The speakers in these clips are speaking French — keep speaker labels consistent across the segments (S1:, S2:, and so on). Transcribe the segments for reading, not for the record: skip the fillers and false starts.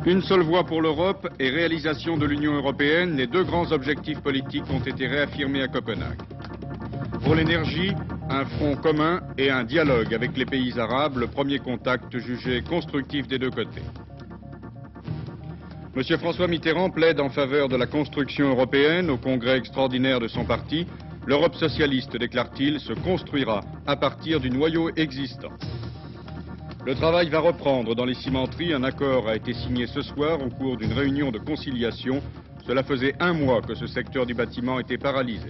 S1: Une seule voie pour l'Europe et réalisation de l'Union européenne, les deux grands objectifs politiques ont été réaffirmés à Copenhague. Pour l'énergie, un front commun et un dialogue avec les pays arabes, le premier contact jugé constructif des deux côtés. M. François Mitterrand plaide en faveur de la construction européenne au congrès extraordinaire de son parti. L'Europe socialiste, déclare-t-il, se construira à partir du noyau existant. Le travail va reprendre dans les cimenteries. Un accord a été signé ce soir au cours d'une réunion de conciliation. Cela faisait un mois que ce secteur du bâtiment était paralysé.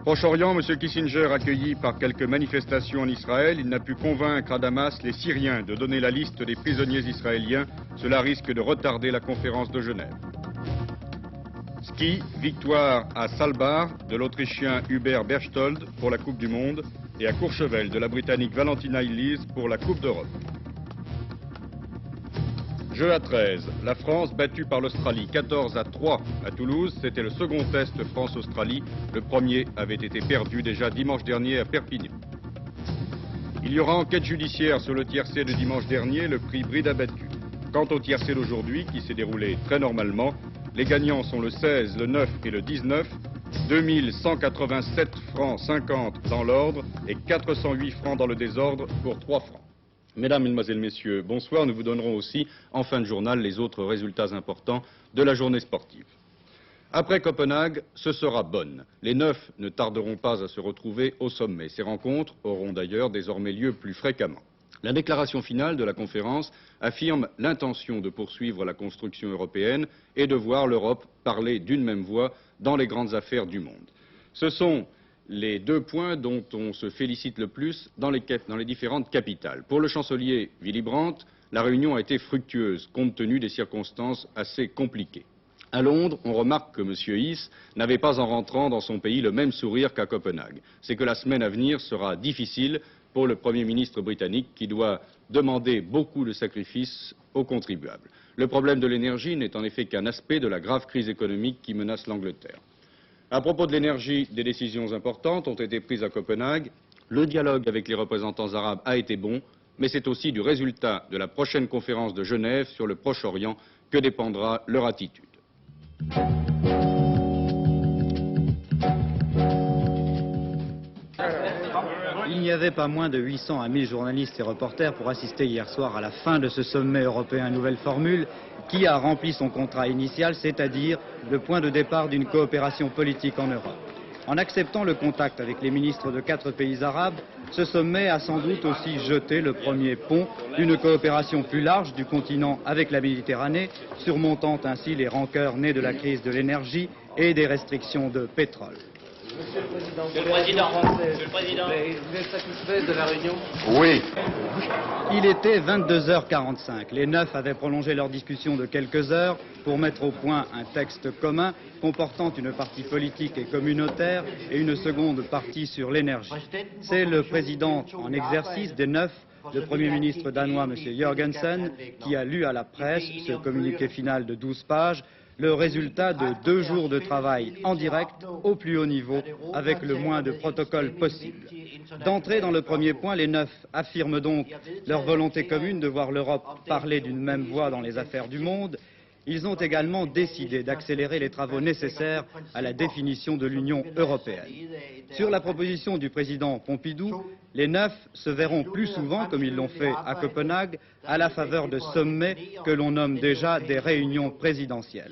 S1: Proche-Orient, M. Kissinger accueilli par quelques manifestations en Israël, il n'a pu convaincre à Damas les Syriens de donner la liste des prisonniers israéliens. Cela risque de retarder la conférence de Genève. Ski, victoire à Svalbard de l'Autrichien Hubert Berchtold pour la Coupe du Monde et à Courchevel de la Britannique Valentina Illies pour la Coupe d'Europe. Jeu à 13, la France battue par l'Australie 14-3 à Toulouse. C'était le second test France-Australie. Le premier avait été perdu déjà dimanche dernier à Perpignan. Il y aura enquête judiciaire sur le tiercé de dimanche dernier, le prix Bride abattu. Quant au tiercé d'aujourd'hui, qui s'est déroulé très normalement, les gagnants sont le 16, le 9 et le 19. 2187 francs 50 dans l'ordre et 408 francs dans le désordre pour 3 francs. Mesdames, Mesdemoiselles, Messieurs, bonsoir. Nous vous donnerons aussi, en fin de journal, les autres résultats importants de la journée sportive. Après Copenhague, ce sera Bonn. Les 9 ne tarderont pas à se retrouver au sommet. Ces rencontres auront d'ailleurs désormais lieu plus fréquemment. La déclaration finale de la conférence affirme l'intention de poursuivre la construction européenne et de voir l'Europe parler d'une même voix dans les grandes affaires du monde. Ce sont les deux points dont on se félicite le plus dans les différentes capitales. Pour le chancelier Willy Brandt, la réunion a été fructueuse, compte tenu des circonstances assez compliquées. À Londres, on remarque que M. Hiss n'avait pas en rentrant dans son pays le même sourire qu'à Copenhague. C'est que la semaine à venir sera difficile pour le Premier ministre britannique qui doit demander beaucoup de sacrifices aux contribuables. Le problème de l'énergie n'est en effet qu'un aspect de la grave crise économique qui menace l'Angleterre. À propos de l'énergie, des décisions importantes ont été prises à Copenhague. Le dialogue avec les représentants arabes a été bon, mais c'est aussi du résultat de la prochaine conférence de Genève sur le Proche-Orient que dépendra leur attitude.
S2: Il n'y avait pas moins de 800 à 1000 journalistes et reporters pour assister hier soir à la fin de ce sommet européen nouvelle formule qui a rempli son contrat initial, c'est-à-dire le point de départ d'une coopération politique en Europe. En acceptant le contact avec les ministres de 4 pays arabes, ce sommet a sans doute aussi jeté le premier pont d'une coopération plus large du continent avec la Méditerranée, surmontant ainsi les rancœurs nées de la crise de l'énergie et des restrictions de pétrole.
S3: Monsieur le Président, vous êtes satisfait de la réunion?
S1: Oui.
S2: Il était 22h45. Les 9 avaient prolongé leur discussion de quelques heures pour mettre au point un texte commun comportant une partie politique et communautaire et une seconde partie sur l'énergie. C'est le président en exercice des 9, le Premier ministre danois, M. Jørgensen, qui a lu à la presse ce communiqué final de 12 pages, le résultat de 2 jours de travail en direct au plus haut niveau avec le moins de protocoles possible. D'entrée dans le premier point, les 9 affirment donc leur volonté commune de voir l'Europe parler d'une même voix dans les affaires du monde. Ils ont également décidé d'accélérer les travaux nécessaires à la définition de l'Union européenne. Sur la proposition du président Pompidou, les 9 se verront plus souvent, comme ils l'ont fait à Copenhague, à la faveur de sommets que l'on nomme déjà des réunions présidentielles.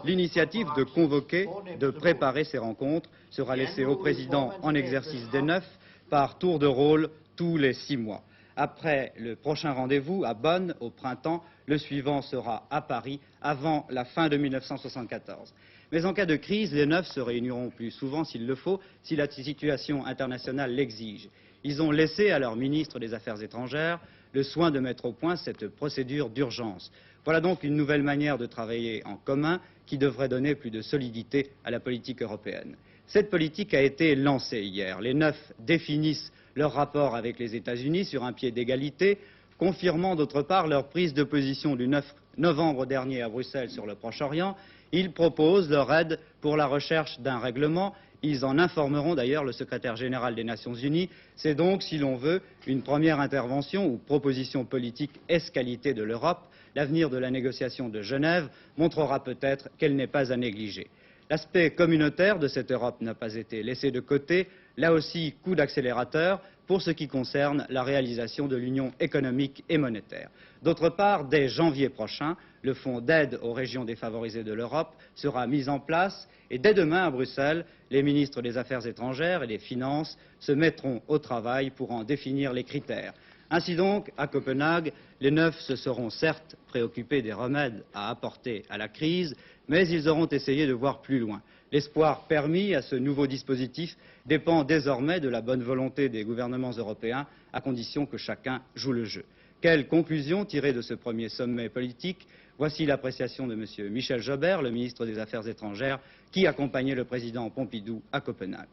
S2: L'initiative de convoquer, de préparer ces rencontres sera laissée au président en exercice des 9 par tour de rôle tous les 6 mois. Après le prochain rendez-vous à Bonn au printemps, le suivant sera à Paris avant la fin de 1974. Mais en cas de crise, les 9 se réuniront plus souvent s'il le faut, si la situation internationale l'exige. Ils ont laissé à leur ministre des Affaires étrangères le soin de mettre au point cette procédure d'urgence. Voilà donc une nouvelle manière de travailler en commun qui devrait donner plus de solidité à la politique européenne. Cette politique a été lancée hier. Les 9 définissent leur rapport avec les États-Unis sur un pied d'égalité, confirmant d'autre part leur prise de position du 9 novembre dernier à Bruxelles sur le Proche-Orient. Ils proposent leur aide pour la recherche d'un règlement Ils en informeront d'ailleurs le secrétaire général des Nations Unies. C'est donc, si l'on veut, une première intervention ou proposition politique ès-qualité de l'Europe. L'avenir de la négociation de Genève montrera peut-être qu'elle n'est pas à négliger. L'aspect communautaire de cette Europe n'a pas été laissé de côté. Là aussi, coup d'accélérateur pour ce qui concerne la réalisation de l'union économique et monétaire. D'autre part, dès janvier prochain, le fonds d'aide aux régions défavorisées de l'Europe sera mis en place et dès demain à Bruxelles, les ministres des Affaires étrangères et des Finances se mettront au travail pour en définir les critères. Ainsi donc, à Copenhague, les 9 se seront certes préoccupés des remèdes à apporter à la crise, mais ils auront essayé de voir plus loin. L'espoir permis à ce nouveau dispositif dépend désormais de la bonne volonté des gouvernements européens, à condition que chacun joue le jeu. Quelles conclusions tirer de ce premier sommet politique? Voici l'appréciation de M. Michel Joubert, le ministre des Affaires étrangères, qui accompagnait le président Pompidou à Copenhague.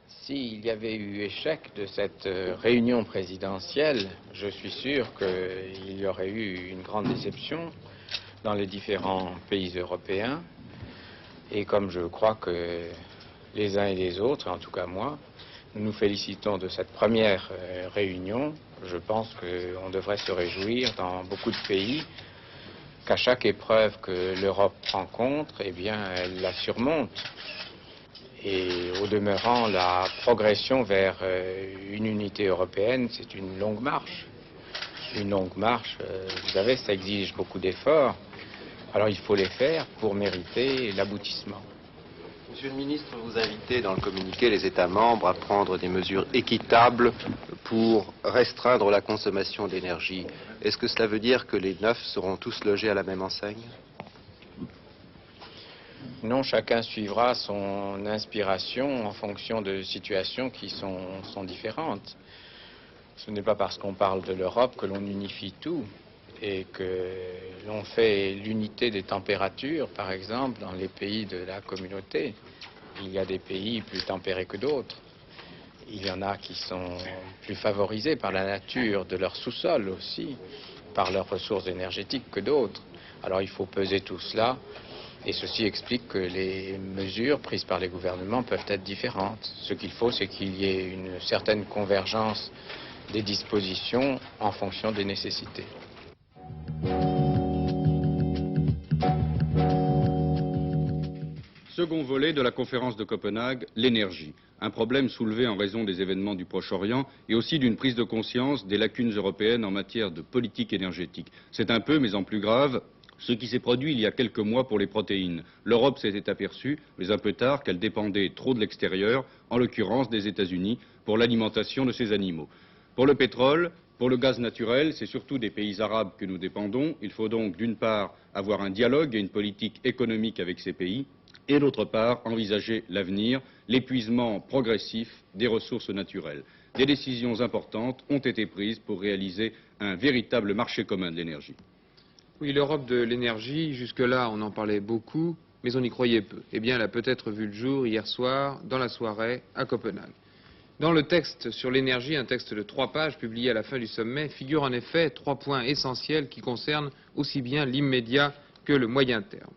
S4: S'il y avait eu échec de cette réunion présidentielle, je suis sûr qu'il y aurait eu une grande déception dans les différents pays européens. Et comme je crois que les uns et les autres, en tout cas moi, nous nous félicitons de cette première réunion, je pense qu'on devrait se réjouir dans beaucoup de pays qu'à chaque épreuve que l'Europe rencontre, eh bien, elle la surmonte. Et au demeurant, la progression vers une unité européenne, c'est une longue marche. Une longue marche, vous savez, ça exige beaucoup d'efforts. Alors il faut les faire pour mériter l'aboutissement.
S5: Monsieur le ministre, vous invitez dans le communiqué les États membres à prendre des mesures équitables pour restreindre la consommation d'énergie. Est-ce que cela veut dire que les 9 seront tous logés à la même enseigne?
S4: Non, chacun suivra son inspiration en fonction de situations qui sont différentes. Ce n'est pas parce qu'on parle de l'Europe que l'on unifie tout et que l'on fait l'unité des températures, par exemple, dans les pays de la communauté. Il y a des pays plus tempérés que d'autres. Il y en a qui sont plus favorisés par la nature de leur sous-sol aussi, par leurs ressources énergétiques que d'autres. Alors il faut peser tout cela. Et ceci explique que les mesures prises par les gouvernements peuvent être différentes. Ce qu'il faut, c'est qu'il y ait une certaine convergence des dispositions en fonction des nécessités.
S1: Second volet de la conférence de Copenhague, l'énergie. Un problème soulevé en raison des événements du Proche-Orient et aussi d'une prise de conscience des lacunes européennes en matière de politique énergétique. C'est un peu, mais en plus grave, ce qui s'est produit il y a quelques mois pour les protéines. L'Europe s'était aperçue, mais un peu tard, qu'elle dépendait trop de l'extérieur, en l'occurrence des États-Unis, pour l'alimentation de ces animaux. Pour le pétrole, pour le gaz naturel, c'est surtout des pays arabes que nous dépendons. Il faut donc, d'une part, avoir un dialogue et une politique économique avec ces pays, et d'autre part, envisager l'avenir, l'épuisement progressif des ressources naturelles. Des décisions importantes ont été prises pour réaliser un véritable marché commun de l'énergie.
S6: Oui, l'Europe de l'énergie, jusque-là, on en parlait beaucoup, mais on y croyait peu. Eh bien, elle a peut-être vu le jour hier soir, dans la soirée, à Copenhague. Dans le texte sur l'énergie, un texte de 3 pages publié à la fin du sommet, figurent en effet 3 points essentiels qui concernent aussi bien l'immédiat que le moyen terme.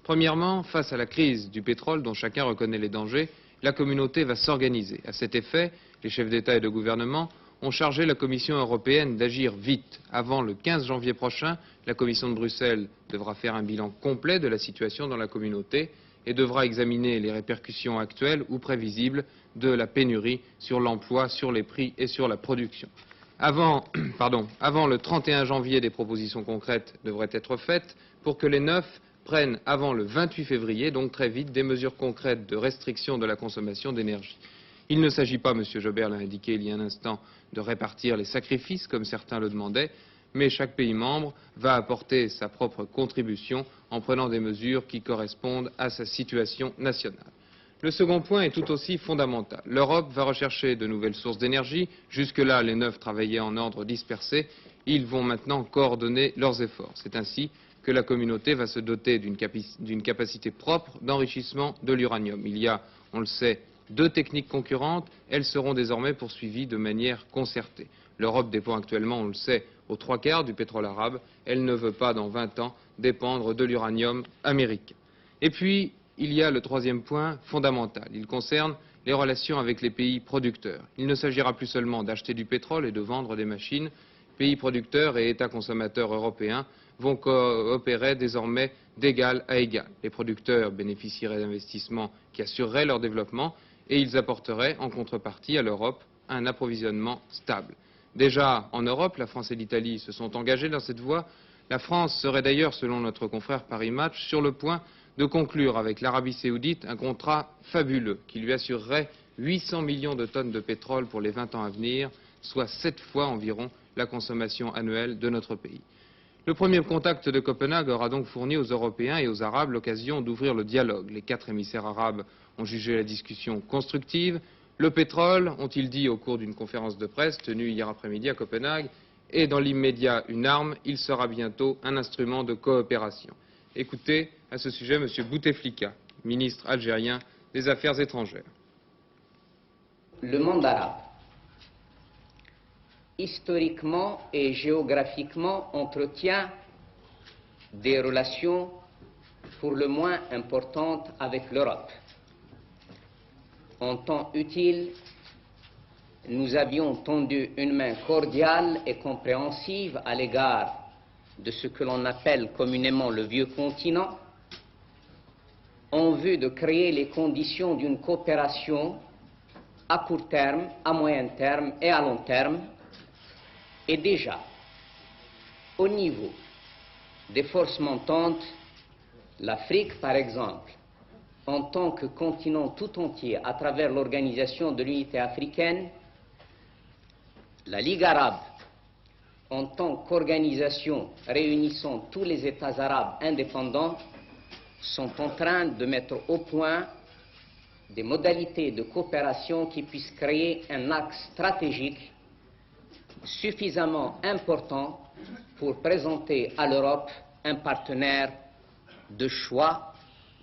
S6: Premièrement, face à la crise du pétrole dont chacun reconnaît les dangers, la communauté va s'organiser. À cet effet, les chefs d'État et de gouvernement ont chargé la Commission européenne d'agir vite. Avant le 15 janvier prochain, la Commission de Bruxelles devra faire un bilan complet de la situation dans la communauté et devra examiner les répercussions actuelles ou prévisibles de la pénurie sur l'emploi, sur les prix et sur la production. Avant le 31 janvier, des propositions concrètes devraient être faites pour que les 9 prennent avant le 28 février, donc très vite, des mesures concrètes de restriction de la consommation d'énergie. Il ne s'agit pas, M. Joubert l'a indiqué il y a un instant, de répartir les sacrifices comme certains le demandaient, mais chaque pays membre va apporter sa propre contribution en prenant des mesures qui correspondent à sa situation nationale. Le second point est tout aussi fondamental. L'Europe va rechercher de nouvelles sources d'énergie. Jusque-là, les 9 travaillaient en ordre dispersé. Ils vont maintenant coordonner leurs efforts. C'est ainsi que la communauté va se doter d'une capacité propre d'enrichissement de l'uranium. Il y a, on le sait, 2 techniques concurrentes. Elles seront désormais poursuivies de manière concertée. L'Europe dépend actuellement, on le sait, aux 3/4 du pétrole arabe. Elle ne veut pas, dans 20 ans, dépendre de l'uranium américain. Et puis, il y a le troisième point fondamental. Il concerne les relations avec les pays producteurs. Il ne s'agira plus seulement d'acheter du pétrole et de vendre des machines. Pays producteurs et États consommateurs européens vont coopérer désormais d'égal à égal. Les producteurs bénéficieraient d'investissements qui assureraient leur développement et ils apporteraient en contrepartie à l'Europe un approvisionnement stable. Déjà en Europe, la France et l'Italie se sont engagés dans cette voie. La France serait d'ailleurs, selon notre confrère Paris Match, sur le point de conclure avec l'Arabie Saoudite un contrat fabuleux qui lui assurerait 800 millions de tonnes de pétrole pour les 20 ans à venir, soit 7 fois environ la consommation annuelle de notre pays. Le premier contact de Copenhague aura donc fourni aux Européens et aux Arabes l'occasion d'ouvrir le dialogue. Les 4 émissaires arabes ont jugé la discussion constructive. Le pétrole, ont-ils dit au cours d'une conférence de presse tenue hier après-midi à Copenhague, est dans l'immédiat une arme, il sera bientôt un instrument de coopération. Écoutez à ce sujet M. Bouteflika, ministre algérien des Affaires étrangères.
S3: Le monde arabe, historiquement et géographiquement, entretient des relations pour le moins importantes avec l'Europe. En temps utile, nous avions tendu une main cordiale et compréhensive à l'égard de ce que l'on appelle communément le vieux continent, en vue de créer les conditions d'une coopération à court terme, à moyen terme et à long terme. Et déjà, au niveau des forces montantes, l'Afrique, par exemple, en tant que continent tout entier à travers l'Organisation de l'Unité africaine, la Ligue arabe, en tant qu'organisation réunissant tous les États arabes indépendants, sont en train de mettre au point des modalités de coopération qui puissent créer un axe stratégique suffisamment important pour présenter à l'Europe un partenaire de choix,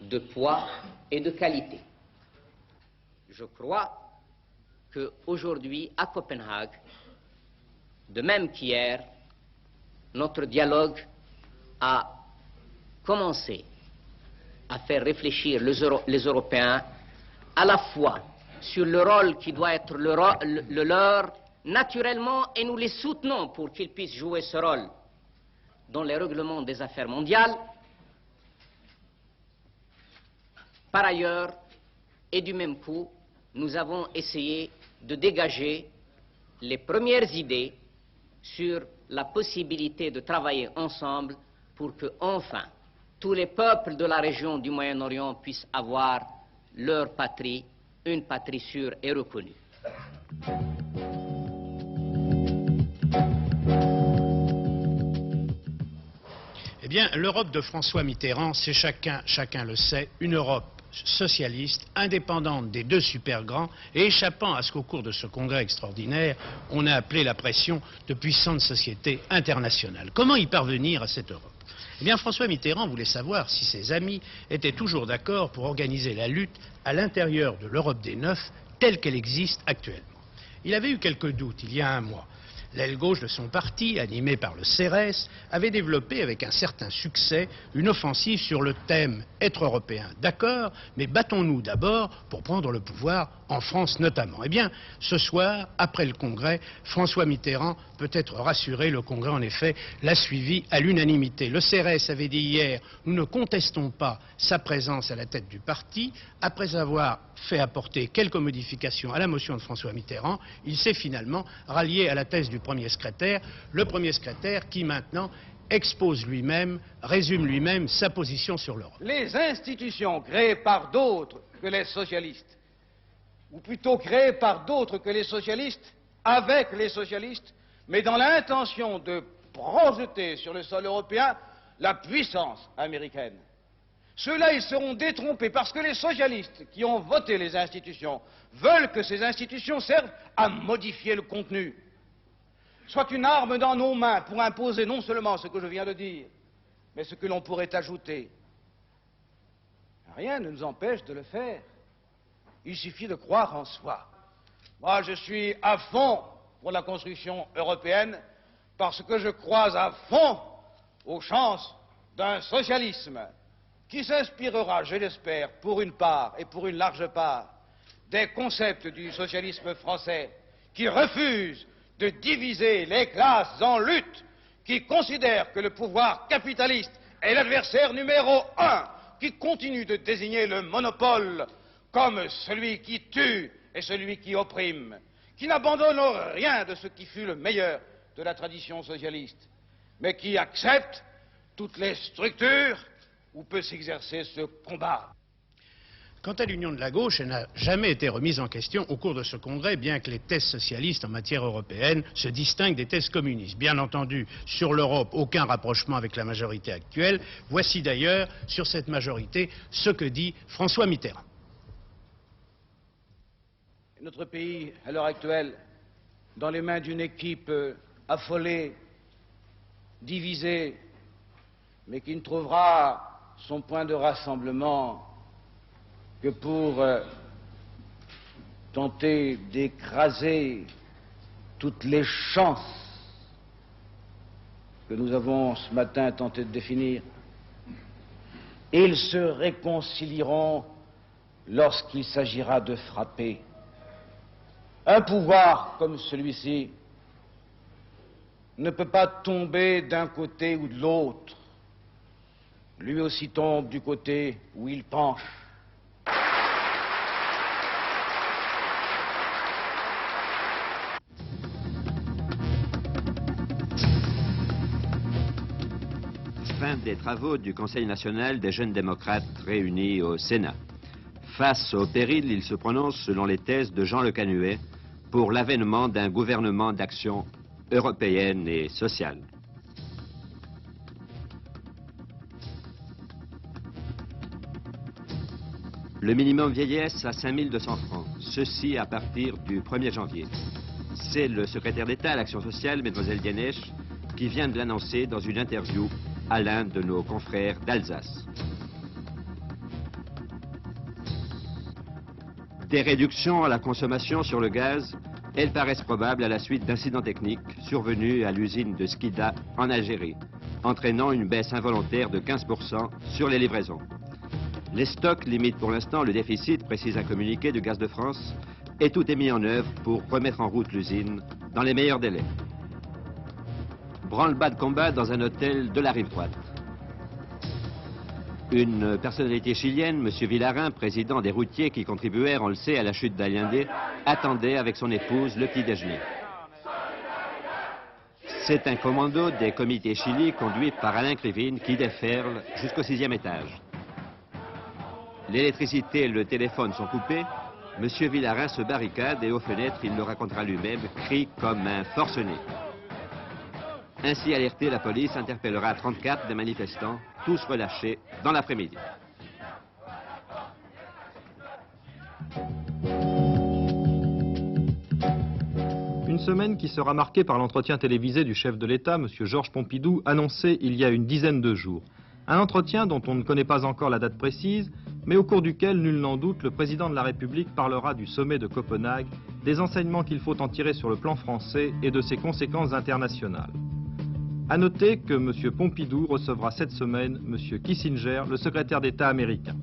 S3: de poids et de qualité. Je crois qu'aujourd'hui, à Copenhague, de même qu'hier, notre dialogue a commencé à faire réfléchir les Européens à la fois sur le rôle qui doit être le leur naturellement, et nous les soutenons pour qu'ils puissent jouer ce rôle dans les règlements des affaires mondiales. Par ailleurs, et du même coup, nous avons essayé de dégager les premières idées sur la possibilité de travailler ensemble pour que, enfin, tous les peuples de la région du Moyen-Orient puissent avoir leur patrie, une patrie sûre et reconnue.
S7: Eh bien, l'Europe de François Mitterrand, c'est chacun le sait, une Europe socialiste, indépendante des deux super grands et échappant à ce qu'au cours de ce congrès extraordinaire, on a appelé la pression de puissantes sociétés internationales. Comment y parvenir à cette Europe? Eh bien, François Mitterrand voulait savoir si ses amis étaient toujours d'accord pour organiser la lutte à l'intérieur de l'Europe des Neuf telle qu'elle existe actuellement. Il avait eu quelques doutes il y a un mois. L'aile gauche de son parti, animée par le CRS, avait développé avec un certain succès une offensive sur le thème « Être européen, d'accord, mais battons-nous d'abord pour prendre le pouvoir, en France notamment ». Eh bien, ce soir, après le Congrès, François Mitterrand peut être rassuré. Le Congrès, en effet, l'a suivi à l'unanimité. Le CRS avait dit hier « Nous ne contestons pas sa présence à la tête du parti ». Après avoir fait apporter quelques modifications à la motion de François Mitterrand, il s'est finalement rallié à la thèse du premier secrétaire, le premier secrétaire qui maintenant expose lui-même, résume lui-même sa position sur l'Europe.
S8: Les institutions créées par d'autres que les socialistes, ou plutôt créées par d'autres que les socialistes, avec les socialistes, mais dans l'intention de projeter sur le sol européen la puissance américaine. Ceux-là, ils seront détrompés parce que les socialistes qui ont voté les institutions veulent que ces institutions servent à modifier le contenu, soit une arme dans nos mains pour imposer non seulement ce que je viens de dire, mais ce que l'on pourrait ajouter. Rien ne nous empêche de le faire. Il suffit de croire en soi. Moi, je suis à fond pour la construction européenne parce que je crois à fond aux chances d'un socialisme qui s'inspirera, je l'espère, pour une part et pour une large part, des concepts du socialisme français, qui refuse de diviser les classes en lutte, qui considère que le pouvoir capitaliste est l'adversaire numéro 1, qui continue de désigner le monopole comme celui qui tue et celui qui opprime, qui n'abandonne rien de ce qui fut le meilleur de la tradition socialiste, mais qui accepte toutes les structures où peut s'exercer ce combat.
S7: Quant à l'union de la gauche, elle n'a jamais été remise en question au cours de ce congrès, bien que les thèses socialistes en matière européenne se distinguent des thèses communistes. Bien entendu, sur l'Europe, aucun rapprochement avec la majorité actuelle. Voici d'ailleurs, sur cette majorité, ce que dit François Mitterrand.
S8: Notre pays, à l'heure actuelle, dans les mains d'une équipe affolée, divisée, mais qui ne trouvera son point de rassemblement que pour tenter d'écraser toutes les chances que nous avons ce matin tenté de définir. Et ils se réconcilieront lorsqu'il s'agira de frapper. Un pouvoir comme celui-ci ne peut pas tomber d'un côté ou de l'autre. Lui aussi tombe du côté où il penche.
S9: Fin des travaux du Conseil national des jeunes démocrates réunis au Sénat. Face au péril, il se prononce selon les thèses de Jean Le Canuet pour l'avènement d'un gouvernement d'action européenne et sociale. Le minimum vieillesse à 5 200 francs, ceci à partir du 1er janvier. C'est le secrétaire d'État à l'Action sociale, Mademoiselle Dienesch, qui vient de l'annoncer dans une interview à l'un de nos confrères d'Alsace. Des réductions à la consommation sur le gaz, elles paraissent probables à la suite d'incidents techniques survenus à l'usine de Skida en Algérie, entraînant une baisse involontaire de 15% sur les livraisons. Les stocks limitent pour l'instant le déficit, précise un communiqué de Gaz de France, et tout est mis en œuvre pour remettre en route l'usine dans les meilleurs délais. Branle-bas de combat dans un hôtel de la Rive-Droite. Une personnalité chilienne, M. Villarin, président des routiers qui contribuèrent, on le sait, à la chute d'Allende, attendait avec son épouse le petit déjeuner. C'est un commando des comités Chili conduit par Alain Krivine qui déferle jusqu'au 6e étage. L'électricité et le téléphone sont coupés. M. Villarin se barricade et aux fenêtres, il le racontera lui-même, crie comme un forcené. Ainsi alerté, la police interpellera 34 des manifestants, tous relâchés dans l'après-midi.
S10: Une semaine qui sera marquée par l'entretien télévisé du chef de l'État, M. Georges Pompidou, annoncé il y a une dizaine de jours. Un entretien dont on ne connaît pas encore la date précise, mais au cours duquel, nul n'en doute, le président de la République parlera du sommet de Copenhague, des enseignements qu'il faut en tirer sur le plan français et de ses conséquences internationales. À noter que M. Pompidou recevra cette semaine M. Kissinger, le secrétaire d'État américain.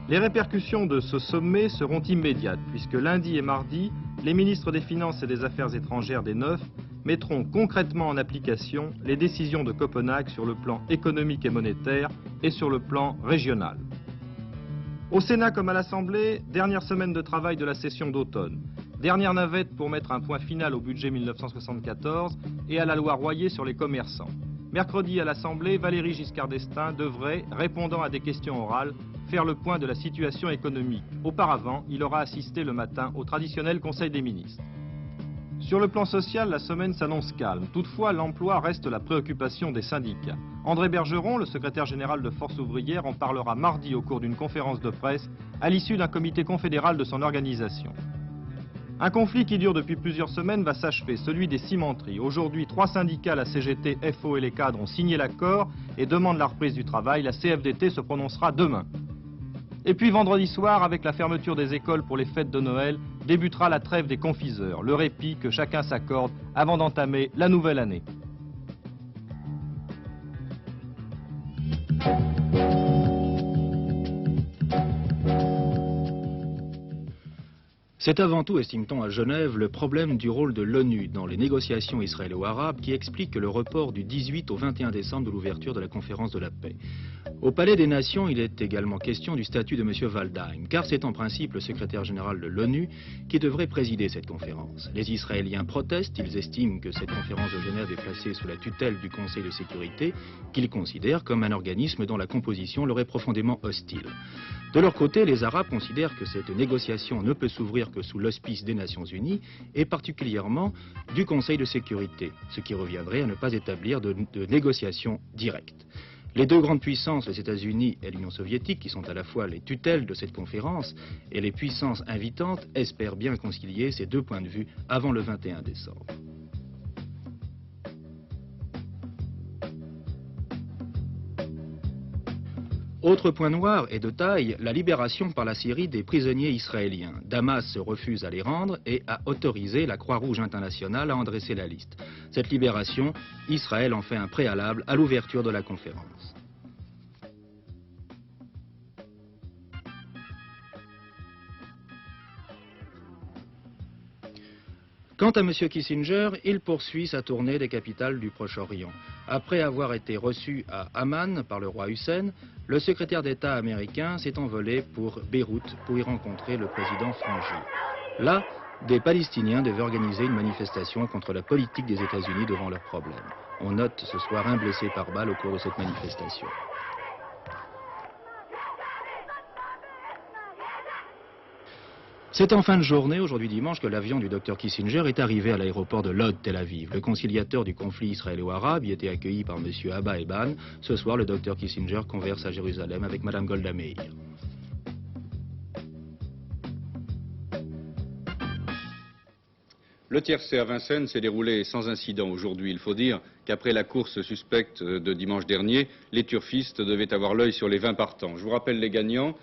S10: Les répercussions de ce sommet seront immédiates, puisque lundi et mardi, les ministres des Finances et des Affaires étrangères des 9 mettront concrètement en application les décisions de Copenhague sur le plan économique et monétaire et sur le plan régional. Au Sénat comme à l'Assemblée, dernière semaine de travail de la session d'automne. Dernière navette pour mettre un point final au budget 1974 et à la loi Royer sur les commerçants. Mercredi à l'Assemblée, Valéry Giscard d'Estaing devrait, répondant à des questions orales, faire le point de la situation économique. Auparavant, il aura assisté le matin au traditionnel Conseil des ministres. Sur le plan social, la semaine s'annonce calme. Toutefois, l'emploi reste la préoccupation des syndicats. André Bergeron, le secrétaire général de Force ouvrière, en parlera mardi au cours d'une conférence de presse à l'issue d'un comité confédéral de son organisation. Un conflit qui dure depuis plusieurs semaines va s'achever, celui des cimenteries. Aujourd'hui, 3 syndicats, la CGT, FO et les cadres, ont signé l'accord et demandent la reprise du travail. La CFDT se prononcera demain. Et puis vendredi soir, avec la fermeture des écoles pour les fêtes de Noël, débutera la trêve des confiseurs, le répit que chacun s'accorde avant d'entamer la nouvelle année.
S11: C'est avant tout, estime-t-on à Genève, le problème du rôle de l'ONU dans les négociations israélo-arabes qui explique le report du 18 au 21 décembre de l'ouverture de la conférence de la paix. Au Palais des Nations, il est également question du statut de M. Waldheim, car c'est en principe le secrétaire général de l'ONU qui devrait présider cette conférence. Les Israéliens protestent, ils estiment que cette conférence de Genève est placée sous la tutelle du Conseil de sécurité, qu'ils considèrent comme un organisme dont la composition leur est profondément hostile. De leur côté, les Arabes considèrent que cette négociation ne peut s'ouvrir que sous l'auspice des Nations Unies et particulièrement du Conseil de sécurité, ce qui reviendrait à ne pas établir de négociation directe. Les deux grandes puissances, les États-Unis et l'Union soviétique, qui sont à la fois les tutelles de cette conférence et les puissances invitantes, espèrent bien concilier ces deux points de vue avant le 21 décembre. Autre point noir et de taille, la libération par la Syrie des prisonniers israéliens. Damas se refuse à les rendre et a autorisé la Croix-Rouge internationale à en dresser la liste. Cette libération, Israël en fait un préalable à l'ouverture de la conférence. Quant à M. Kissinger, il poursuit sa tournée des capitales du Proche-Orient. Après avoir été reçu à Amman par le roi Hussein, le secrétaire d'État américain s'est envolé pour Beyrouth pour y rencontrer le président Frangi. Là, des Palestiniens devaient organiser une manifestation contre la politique des États-Unis devant leurs problèmes. On note ce soir un blessé par balle au cours de cette manifestation. C'est en fin de journée, aujourd'hui dimanche, que l'avion du docteur Kissinger est arrivé à l'aéroport de Lod, Tel Aviv. Le conciliateur du conflit israélo-arabe y était accueilli par M. Abba Eban. Ce soir, le docteur Kissinger converse à Jérusalem avec Mme Golda Meir.
S1: Le tiercé à Vincennes s'est déroulé sans incident aujourd'hui. Il faut dire qu'après la course suspecte de dimanche dernier, les turfistes devaient avoir l'œil sur les 20 partants. Je vous rappelle les gagnants.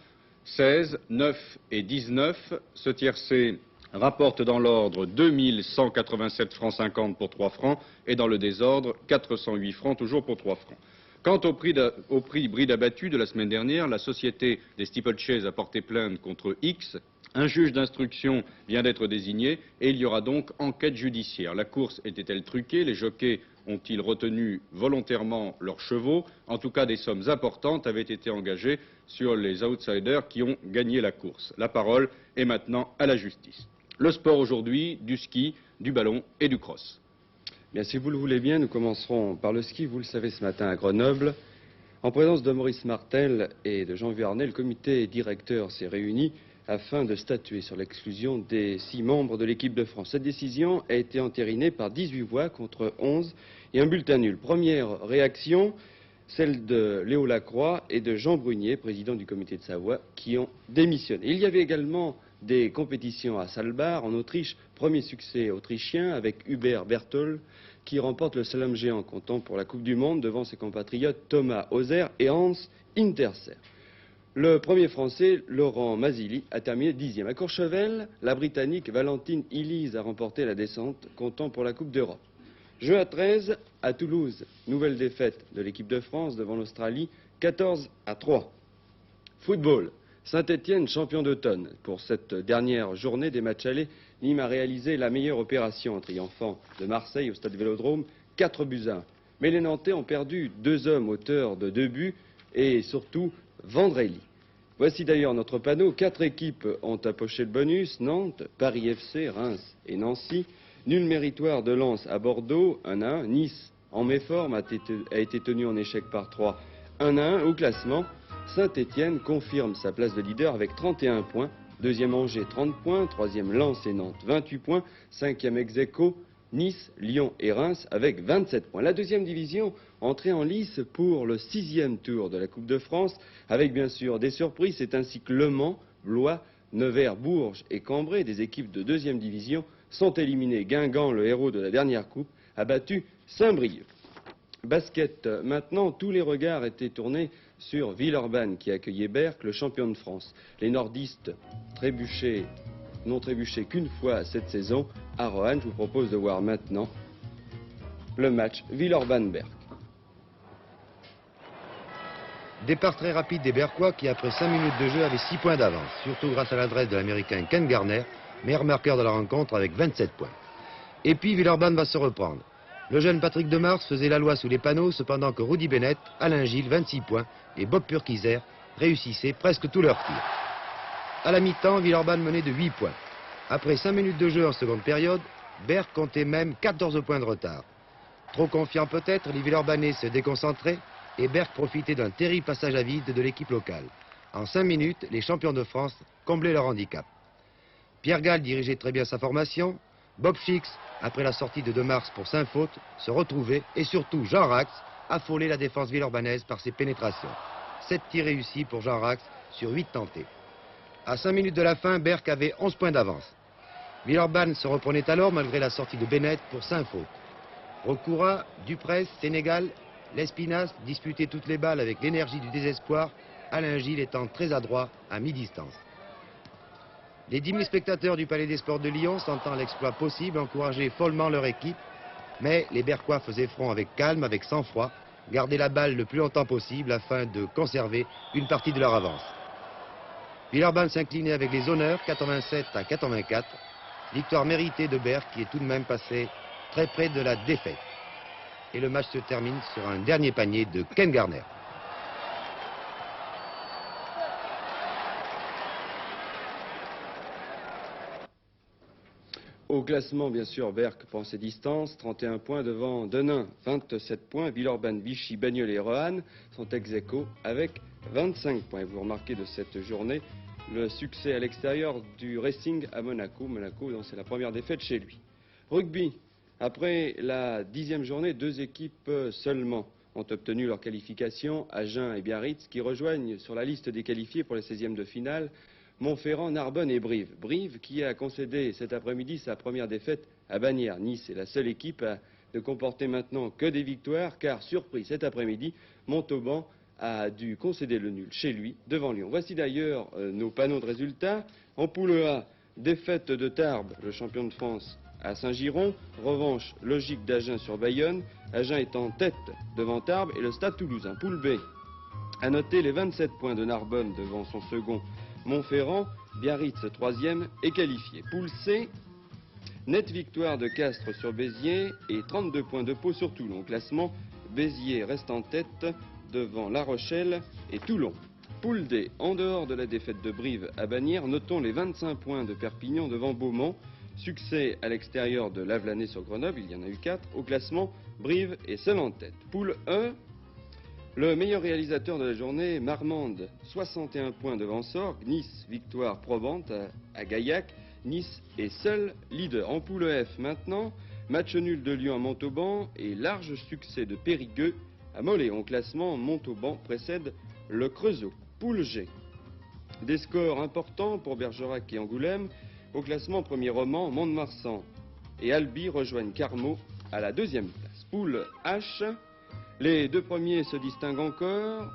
S1: 16, 9 et 19. Ce tiercé rapporte dans l'ordre 2187 francs 50 pour 3 francs et dans le désordre 408 francs toujours pour 3 francs. Quant au prix bride abattu de la semaine dernière, la société des steeplechase a porté plainte contre X. Un juge d'instruction vient d'être désigné et il y aura donc enquête judiciaire. La course était-elle truquée? Les jockeys ont-ils retenu volontairement leurs chevaux? En tout cas, des sommes importantes avaient été engagées sur les outsiders qui ont gagné la course. La parole est maintenant à la justice. Le sport aujourd'hui, du ski, du ballon et du cross.
S12: Bien, si vous le voulez bien, nous commencerons par le ski. Vous le savez, ce matin à Grenoble, en présence de Maurice Martel et de Jean Vuarnet, le comité directeur s'est réuni afin de statuer sur l'exclusion des 6 membres de l'équipe de France. Cette décision a été entérinée par 18 voix contre 11 et un bulletin nul. Première réaction, celle de Léo Lacroix et de Jean Brunier, président du comité de Savoie, qui ont démissionné. Il y avait également des compétitions à Saalbach, en Autriche. Premier succès autrichien avec Hubert Berthold, qui remporte le slalom géant, comptant pour la Coupe du Monde devant ses compatriotes Thomas Hauser et Hans Interser. Le premier Français, Laurent Mazzilli, a terminé 10e. À Courchevel, la Britannique Valentine Illies a remporté la descente, comptant pour la Coupe d'Europe. Jeu à 13, à Toulouse, nouvelle défaite de l'équipe de France devant l'Australie, 14-3. Football, Saint-Étienne, champion d'automne. Pour cette dernière journée des matchs allés, Nîmes a réalisé la meilleure opération en triomphant de Marseille au stade Vélodrome, 4-1. Mais les Nantais ont perdu 2 hommes auteurs de 2 buts et surtout Vendrelli. Voici d'ailleurs notre panneau. 4 équipes ont approché le bonus. Nantes, Paris FC, Reims et Nancy. Nul méritoire de Lens à Bordeaux, 1-1. Nice, en méforme, a été tenu en échec par 3, 1-1. Au classement, Saint-Étienne confirme sa place de leader avec 31 points. Deuxième Angers, 30 points. Troisième Lens et Nantes, 28 points. Cinquième ex-aequo, Nice, Lyon et Reims avec 27 points. La deuxième division entrée en lice pour le 6e tour de la Coupe de France, avec bien sûr des surprises. C'est ainsi que Le Mans, Blois, Nevers, Bourges et Cambrai, des équipes de 2e division, sont éliminés. Guingamp, le héros de la dernière coupe, a battu Saint-Brieuc. Basket maintenant, tous les regards étaient tournés sur Villeurbanne qui accueillait Berck, le champion de France. Les nordistes n'ont trébuché qu'une fois cette saison à Roanne. Je vous propose de voir maintenant le match Villeurbanne-Berck.
S13: Départ très rapide des Berquois qui, après 5 minutes de jeu, avaient 6 points d'avance, surtout grâce à l'adresse de l'Américain Ken Garner, meilleur marqueur de la rencontre avec 27 points. Et puis Villeurbanne va se reprendre. Le jeune Patrick Demars faisait la loi sous les panneaux, cependant que Rudy Bennett, Alain Gilles, 26 points, et Bob Purquizer réussissaient presque tous leurs tirs. À la mi-temps, Villeurbanne menait de 8 points. Après 5 minutes de jeu en seconde période, Berck comptait même 14 points de retard. Trop confiant peut-être, les Villeurbanais se déconcentraient et Berck profitait d'un terrible passage à vide de l'équipe locale. En 5 minutes, les champions de France comblaient leur handicap. Pierre Gall dirigeait très bien sa formation. Bob Chix, après la sortie de Demars pour 5 fautes, se retrouvait et surtout Jean Rax affolait la défense villeurbannaise par ses pénétrations. 7 tirs réussis pour Jean Rax sur 8 tentés. À 5 minutes de la fin, Berck avait 11 points d'avance. Villeurbanne se reprenait alors malgré la sortie de Bennett pour 5 fautes. Roccoura, Duprez, Sénégal, Lespinasse disputaient toutes les balles avec l'énergie du désespoir, Alain Gilles étant très adroit à mi-distance. Les 10 000 spectateurs du Palais des Sports de Lyon, sentant l'exploit possible, encourageaient follement leur équipe, mais les Berquois faisaient front avec calme, avec sang-froid, gardaient la balle le plus longtemps possible afin de conserver une partie de leur avance. Villeurbanne s'inclinait avec les honneurs, 87 à 84, victoire méritée de Berck qui est tout de même passé très près de la défaite. Et le match se termine sur un dernier panier de Ken Garner.
S12: Au classement, bien sûr, Berck prend ses distances, 31 points devant Denain, 27 points. Villeurbanne, Vichy, Bagnols et Roanne sont ex-aequo avec 25 points. Et vous remarquez de cette journée le succès à l'extérieur du Racing à Monaco. Monaco, dont c'est la première défaite chez lui. Rugby, après la 10e journée, 2 équipes seulement ont obtenu leur qualification, Agen et Biarritz, qui rejoignent sur la liste des qualifiés pour les 16e de finale Montferrand, Narbonne et Brive. Brive qui a concédé cet après-midi sa première défaite à Bagnères. Nice est la seule équipe à ne comporter maintenant que des victoires, car, surpris cet après-midi, Montauban a dû concéder le nul chez lui devant Lyon. Voici d'ailleurs nos panneaux de résultats. En poule A, défaite de Tarbes, le champion de France, à Saint-Giron. Revanche logique d'Agen sur Bayonne. Agen est en tête devant Tarbes et le Stade Toulousain. Poule B, à noter les 27 points de Narbonne devant son second Montferrand. Biarritz, 3e, est qualifié. Poule C, nette victoire de Castres sur Béziers et 32 points de Pau sur Toulon. Au classement, Béziers reste en tête devant La Rochelle et Toulon. Poule D, en dehors de la défaite de Brive à Bagnères, notons les 25 points de Perpignan devant Beaumont. Succès à l'extérieur de Lavelanet sur Grenoble, il y en a eu 4. Au classement, Brive est seul en tête. Poule E, le meilleur réalisateur de la journée, Marmande, 61 points devant Sorgues. Nice, victoire probante à Gaillac. Nice est seul leader. En poule F maintenant, match nul de Lyon à Montauban et large succès de Périgueux à Moléon. Au classement, Montauban précède le Creusot. Poule G, des scores importants pour Bergerac et Angoulême. Au classement, premier roman, Mont-de-Marsan et Albi rejoignent Carmaux à la 2e place. Poule H, les 2 premiers se distinguent encore.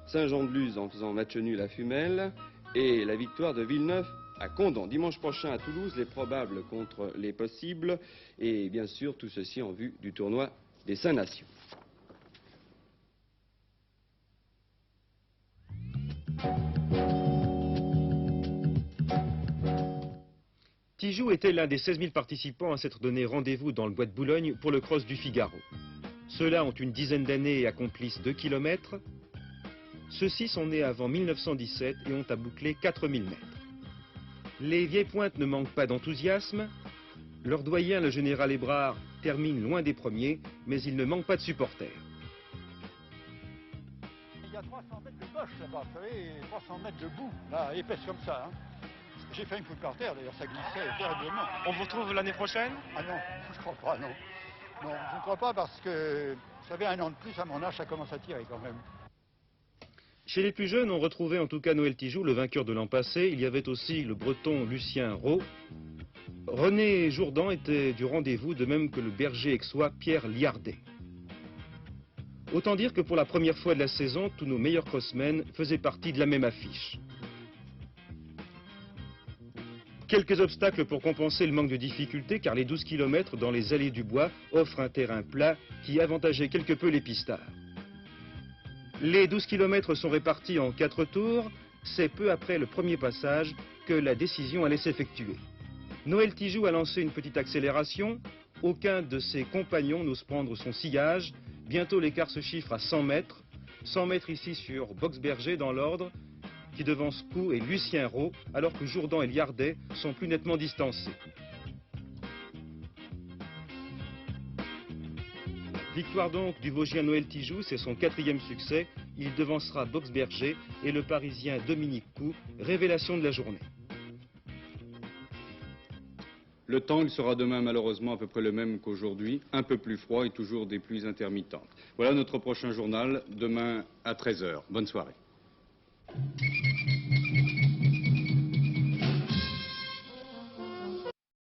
S12: Saint-Jean-de-Luz en faisant match nul à Fumel et la victoire de Villeneuve à Condom. Dimanche prochain à Toulouse, les probables contre les possibles et bien sûr tout ceci en vue du tournoi des 5 nations.
S11: Tijoux était l'un des 16 000 participants à s'être donné rendez-vous dans le bois de Boulogne pour le cross du Figaro. Ceux-là ont une dizaine d'années et accomplissent 2 km. Ceux-ci sont nés avant 1917 et ont à boucler 4000 mètres. Les vieilles pointes ne manquent pas d'enthousiasme. Leur doyen, le général Hébrard, termine loin des premiers, mais il ne manque pas de supporters.
S14: Il y a 300 mètres de boche là-bas, vous savez, 300 mètres de boue, là, épaisse comme ça. Hein. J'ai fait une fouille par terre, d'ailleurs, ça glissait terriblement.
S15: On vous retrouve l'année prochaine?
S14: Ah non, je crois pas, non. Non, je ne crois pas parce que, vous savez, 1 an de plus, à mon âge, ça commence à tirer quand même.
S11: Chez les plus jeunes, on retrouvait en tout cas Noël Tijoux, le vainqueur de l'an passé. Il y avait aussi le breton Lucien Rau. René Jourdan était du rendez-vous, de même que le berger aixois Pierre Liardet. Autant dire que pour la première fois de la saison, tous nos meilleurs crossmen faisaient partie de la même affiche. Quelques obstacles pour compenser le manque de difficulté, car les 12 km dans les allées du bois offrent un terrain plat qui avantageait quelque peu les pistards. Les 12 km sont répartis en 4 tours. C'est peu après le premier passage que la décision allait s'effectuer.
S10: Noël Tijoux a lancé une petite accélération. Aucun de ses compagnons n'ose prendre son sillage. Bientôt l'écart se chiffre à 100 mètres. 100 mètres ici sur Boxberger dans l'ordre, qui devance Cou et Lucien Roux, alors que Jourdan et Liardet sont plus nettement distancés. Victoire donc du Vosgien Noël Tijoux, c'est son 4e succès. Il devancera Boxberger et le Parisien Dominique Cou, révélation de la journée.
S1: Le temps, il sera demain malheureusement à peu près le même qu'aujourd'hui, un peu plus froid et toujours des pluies intermittentes. Voilà notre prochain journal, demain à 13 h. Bonne soirée.